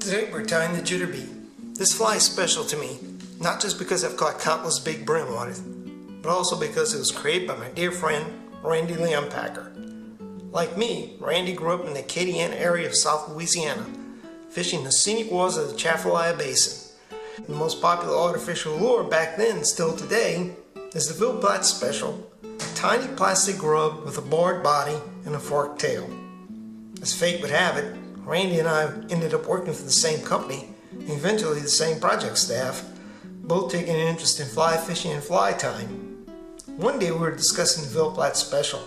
Today we're tying the Jitterbee. This fly is special to me, not just because I've caught countless big bream on it, but also because it was created by my dear friend, Randy Leonpacher. Like me, Randy grew up in the Acadiana area of South Louisiana, fishing the scenic waters of the Atchafalaya Basin. The most popular artificial lure back then and still today is the Leonpacher Special, a tiny plastic grub with a barred body and a forked tail. As fate would have it, Randy and I ended up working for the same company and eventually the same project staff, both taking an interest in fly fishing and fly tying. One day we were discussing the Leonpacher Special.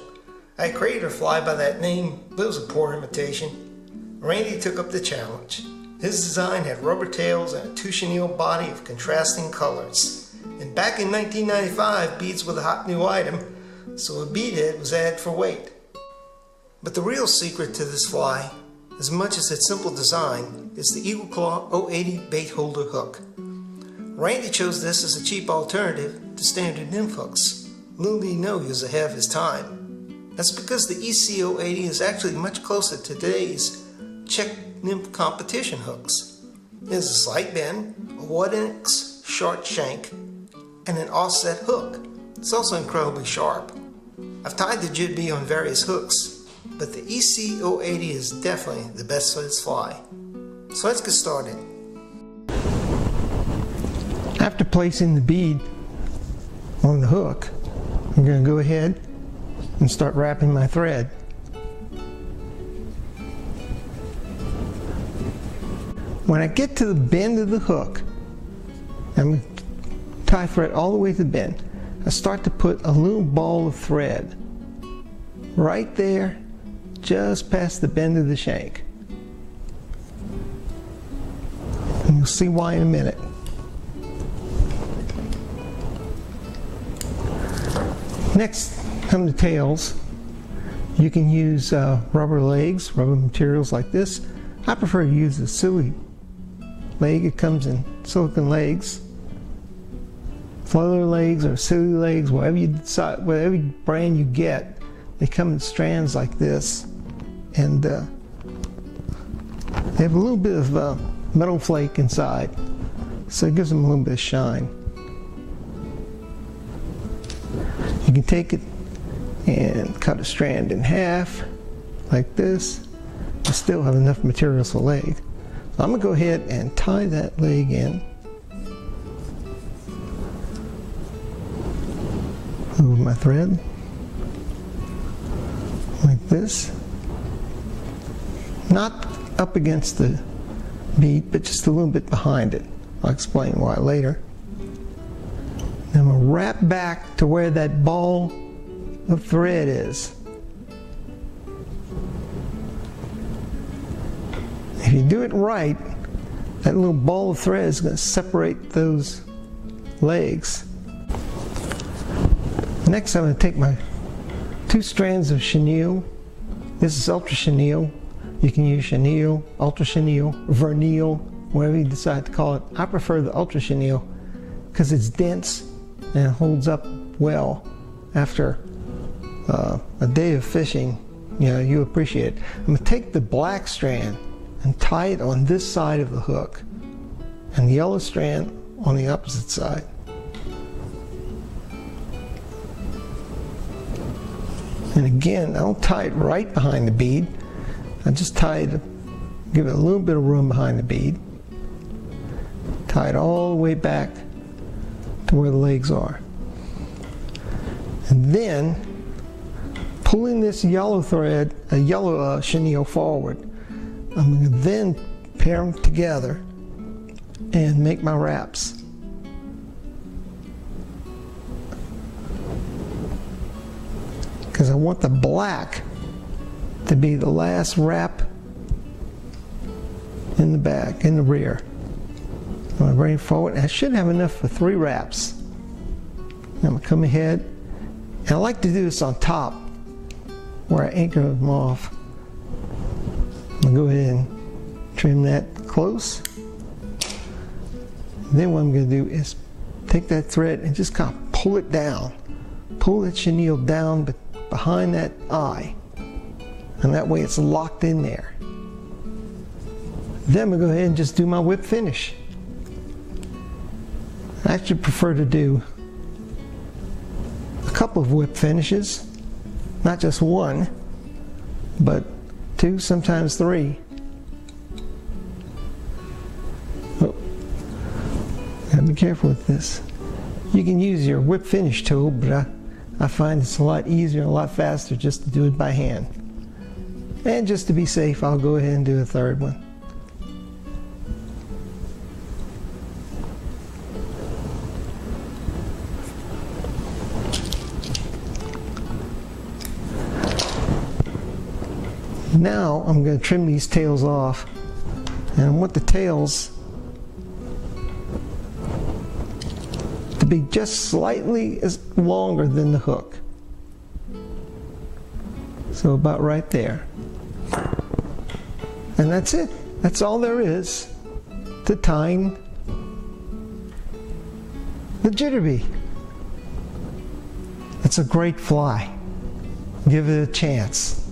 I had created a fly by that name, but it was a poor imitation. Randy took up the challenge. His design had rubber tails and a two chenille body of contrasting colors. And back in 1995, beads were the hot new item, so a bead head was added for weight. But the real secret to this fly, as much as its simple design, is the Eagle Claw 080 bait holder hook. Randy chose this as a cheap alternative to standard nymph hooks. Little did he know he was ahead of his time. That's because the EC 080 is actually much closer to today's Czech nymph competition hooks. It has a slight bend, a 1-inch short shank, and an offset hook. It's also incredibly sharp. I've tied the Jitterbee on various hooks, but the EC 080 is definitely the best for this fly. So let's get started. After placing the bead on the hook, I'm going to go ahead and start wrapping my thread. When I get to the bend of the hook, I'm going to tie thread all the way to the bend. I start to put a little ball of thread right there, just past the bend of the shank. And you'll see why in a minute. Next come the tails. You can use rubber legs, rubber materials like this. I prefer to use the silly leg. It comes in silicone legs, floater legs or silly legs, whatever you decide, whatever brand you get. They come in strands like this, and they have a little bit of metal flake inside, so it gives them a little bit of shine. You can take it and cut a strand in half like this and still have enough material for a leg. So I'm going to go ahead and tie that leg in. Move my thread like this. Not up against the bead, but just a little bit behind it. I'll explain why later. Then I'm going to wrap back to where that ball of thread is. If you do it right, that little ball of thread is going to separate those legs. Next, I'm going to take my 2 strands of chenille. This is ultra chenille. You can use chenille, ultra chenille, vernille, whatever you decide to call it. I prefer the ultra chenille because it's dense and holds up well after a day of fishing. You know, you appreciate it. I'm going to take the black strand and tie it on this side of the hook, and the yellow strand on the opposite side. And again, I don't tie it right behind the bead. I just tie it, give it a little bit of room behind the bead. Tie it all the way back to where the legs are. And then, pulling this yellow thread, a yellow chenille forward, I'm going to then pair them together and make my wraps. Because I want the black to be the last wrap in the back, in the rear. I'm going to bring it forward, and I should have enough for 3 wraps. I'm going to come ahead, and I like to do this on top where I anchor them off. I'm going to go ahead and trim that close. Then what I'm going to do is take that thread and just kind of pull it down. Pull that chenille down behind that eye. And that way it's locked in there. Then we'll go ahead and just do my whip finish. I actually prefer to do a couple of whip finishes, not just one, but 2, sometimes 3. Oh, gotta be careful with this. You can use your whip finish tool, but I find it's a lot easier and a lot faster just to do it by hand. And just to be safe, I'll go ahead and do a 3rd one. Now I'm going to trim these tails off, and I want the tails to be just slightly longer than the hook. So about right there. And that's it. That's all there is to tying the Jitterbee. It's a great fly. Give it a chance.